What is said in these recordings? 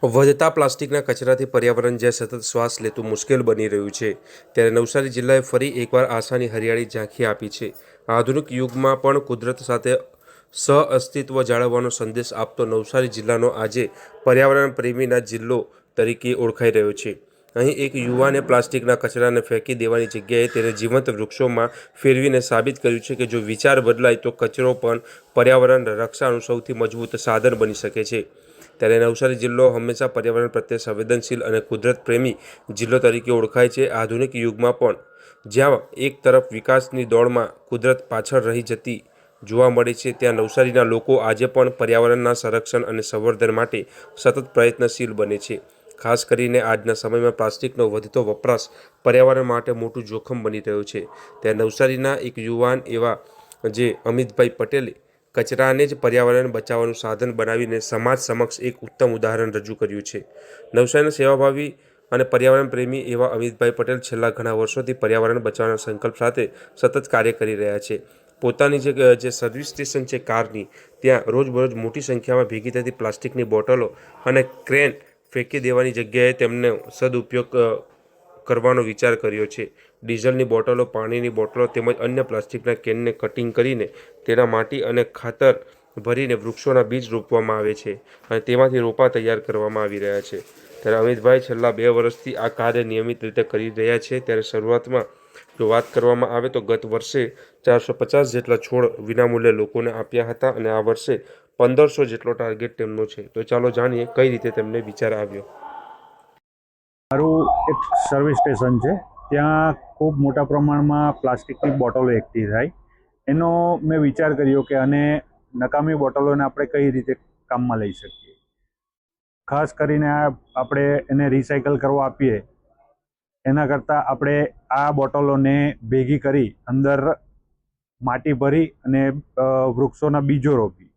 વધતા પ્લાસ્ટિકના કચરાથી પર્યાવરણ જ્યાં સતત શ્વાસ લેતું મુશ્કેલ બની રહ્યું છે, ત્યારે નવસારી જિલ્લાએ ફરી એકવાર આશાની હરિયાળી ઝાંખી આપી છે. આધુનિક યુગમાં પણ કુદરત સાથે સહઅસ્તિત્વ જાળવવાનો સંદેશ આપતો નવસારી જિલ્લાનો આજે પર્યાવરણ પ્રેમીના જિલ્લો તરીકે ઓળખાઈ રહ્યો છે. અહીં એક યુવાને પ્લાસ્ટિકના કચરાને ફેંકી દેવાની જગ્યાએ તેને જીવંત વૃક્ષોમાં ફેરવીને સાબિત કર્યું છે કે જો વિચાર બદલાય તો કચરો પણ પર્યાવરણ રક્ષાનું સૌથી મજબૂત સાધન બની શકે છે. ત્યારે નવસારી જિલ્લો હંમેશા પર્યાવરણ પ્રત્યે સંવેદનશીલ અને કુદરત પ્રેમી જિલ્લો તરીકે ઓળખાય છે. આધુનિક યુગમાં પણ જ્યાં એક તરફ વિકાસની દોડમાં કુદરત પાછળ રહી જતી જોવા મળે છે, ત્યાં નવસારીના લોકો આજે પણ પર્યાવરણના સંરક્ષણ અને સંવર્ધન માટે સતત પ્રયત્નશીલ બને છે. ખાસ કરીને આજના સમયમાં પ્લાસ્ટિકનો વધતો વપરાશ પર્યાવરણ માટે મોટું જોખમ બની રહ્યો છે. ત્યાં નવસારીના એક યુવાન એવા જે અમિતભાઈ પટેલે કચરાને જ પર્યાવરણ બચાવવાનું સાધન બનાવીને સમાજ સમક્ષ એક ઉત્તમ ઉદાહરણ રજૂ કર્યું છે. નવસારીના સેવાભાવી અને પર્યાવરણ પ્રેમી એવા અમિતભાઈ પટેલ છેલ્લા ઘણા વર્ષોથી પર્યાવરણ બચાવવાના સંકલ્પ સાથે સતત કાર્ય કરી રહ્યા છે. પોતાની જે સર્વિસ સ્ટેશન છે કારની, ત્યાં રોજબરોજ મોટી સંખ્યામાં ભેગી થતી પ્લાસ્ટિકની બોટલો અને ક્રેન ફેંકી દેવાની જગ્યાએ તેમને સદુપયોગ કરવાનો વિચાર કર્યો છે. ડીઝલની બોટલો, પાણીની બોટલો તેમજ અન્ય પ્લાસ્ટિકના કેનને કટિંગ કરીને તેના માટી અને ખાતર ભરીને વૃક્ષોના બીજ રોપવામાં આવે છે અને તેમાંથી રોપા તૈયાર કરવામાં આવી રહ્યા છે. ત્યારે અમિતભાઈ છેલ્લા 2 વર્ષથી આ કાર્ય નિયમિત રીતે કરી રહ્યા છે. ત્યારે શરૂઆતમાં જો વાત કરવામાં આવે તો ગત વર્ષે 450 જેટલા છોડ વિનામૂલ્યે લોકોને આપ્યા હતા અને આ વર્ષે 1500 જેટલો ટાર્ગેટ તેમનો છે. તો ચાલો જાણીએ કઈ રીતે તેમને વિચાર આવ્યો. મારું એક સર્વિસ સ્ટેશન છે, ત્યાં ખૂબ મોટા પ્રમાણમાં પ્લાસ્ટિકની બોટલો એકઠી થાય. એનો મેં વિચાર કર્યો કે અને નકામી બોટલોને આપણે કઈ રીતે કામમાં લઈ શકીએ. ખાસ કરીને આપણે એને રિસાયકલ કરવા આપીએ એના કરતાં આપણે આ બોટલોને ભેગી કરી અંદર માટી ભરી અને વૃક્ષોના બીજો રોપી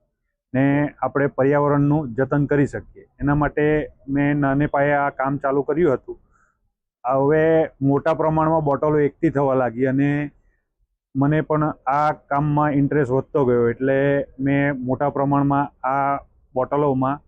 ને આપણે પર્યાવરણનું જતન કરી શકીએ. એના માટે મેં નાને પાયે આ કામ ચાલુ કર્યું હતું. હવે મોટા પ્રમાણમાં બોટલો એકઠી થવા લાગી અને મને પણ આ કામમાં ઇન્ટરેસ્ટ વધતો ગયો, એટલે મેં મોટા પ્રમાણમાં આ બોટલોમાં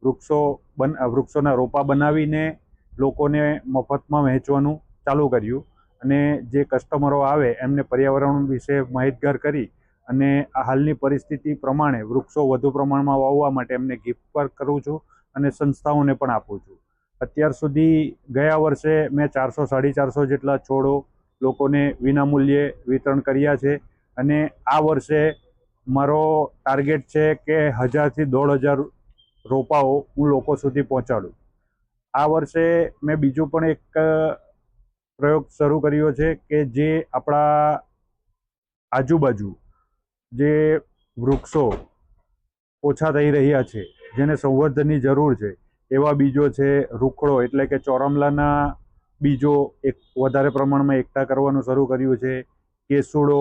વૃક્ષોના રોપા બનાવીને લોકોને મફતમાં વહેંચવાનું ચાલુ કર્યું અને જે કસ્ટમરો આવે એમને પર્યાવરણ વિશે માહિતગાર કરી અને આ હાલની પરિસ્થિતિ પ્રમાણે વૃક્ષો વધુ પ્રમાણમાં વાવવા માટે એમને ગિફ્ટ પર કરું છું અને સંસ્થાઓને પણ આપું છું. અત્યાર સુધી ગયા વર્ષે મેં 400-450 જેટલા છોડો લોકોને વિનામૂલ્યે વિતરણ કર્યા છે અને આ વર્ષે મારો ટાર્ગેટ છે કે 1000થી 1500 રોપાઓ હું લોકો સુધી પહોંચાડું. આ વર્ષે મેં બીજું પણ એક પ્રયોગ શરૂ કર્યો છે કે જે આપણા આજુબાજુ જે વૃક્ષો ઓછા થઈ રહ્યા છે, જેને સંવર્ધનની જરૂર છે, એવા બીજો છે. રૂખડો એટલે કે ચોરમલાના બીજો એક વધારે પ્રમાણમાં એકઠા કરવાનું શરૂ કર્યું છે. કેસુડો,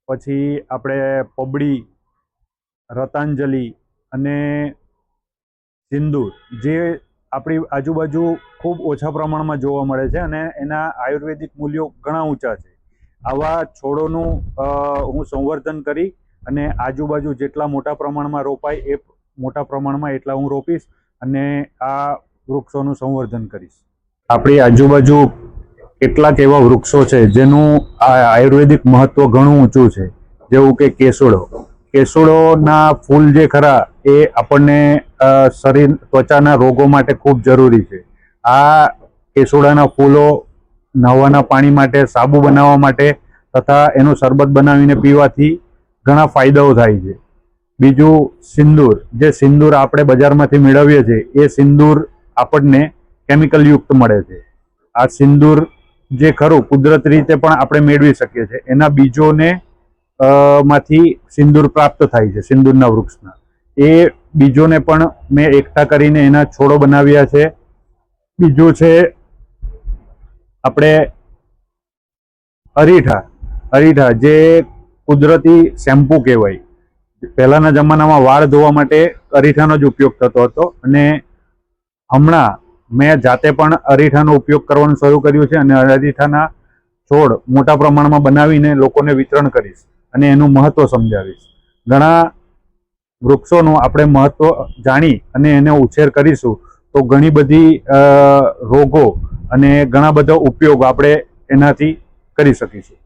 પછી આપણે પબડી, રતાંજલિ અને સિંદૂર જે આપણી આજુબાજુ ખૂબ ઓછા પ્રમાણમાં જોવા મળે છે અને એના આયુર્વેદિક મૂલ્યો ઘણા ઊંચા છે. આવા છોડોનું હું સંવર્ધન કરી અને આજુબાજુ જેટલા મોટા પ્રમાણમાં રોપાય એ મોટા પ્રમાણમાં એટલા હું રોપીશ અને આ વૃક્ષોનું સંવર્ધન કરીશ. આપણી આજુબાજુ કેટલાક એવા વૃક્ષો છે જેનું આયુર્વેદિક મહત્વ ઘણું ઊંચું છે, જેવું કે કેસુડોના ફૂલ જે ખરા એ આપણને શરીર ત્વચાના રોગો માટે ખૂબ જરૂરી છે. આ કેસુડાના ફૂલો નહાવાના પાણી માટે, સાબુ બનાવવા માટે તથા એનું શરબત બનાવીને પીવાથી ઘણા ફાયદાઓ થાય છે. બીજું સિંદૂર, જે સિંદૂર આપણે બજારમાંથી મેળવીએ છીએ એ સિંદૂર આપણને કેમિકલ યુક્ત મળે છે. આ સિંદૂર જે ખરું કુદરતી રીતે પણ આપણે મેળવી શકીએ છીએ. એના બીજોને માંથી સિંદૂર પ્રાપ્ત થાય છે, સિંદૂરના વૃક્ષના. એ બીજોને પણ મેં એકઠા કરીને એના છોડો બનાવ્યા છે. બીજું છે આપણે અરીઠા જે કુદરતી શેમ્પુ કહેવાય. પહેલાંના જમાનામાં વાળ ધોવા માટે અરીઠાનો જ ઉપયોગ થતો હતો અને હમણાં મેં જાતે પણ અરીઠાનો ઉપયોગ કરવાનું શરૂ કર્યું છે અને અરીઠાના છોડ મોટા પ્રમાણમાં બનાવીને લોકોને વિતરણ કરીશ અને એનું મહત્ત્વ સમજાવીશ. ઘણા વૃક્ષોનું આપણે મહત્ત્વ જાણી અને એને ઉછેર કરીશું તો ઘણી બધી રોગો અને ઘણા બધા ઉપયોગ આપણે એનાથી કરી શકીશું.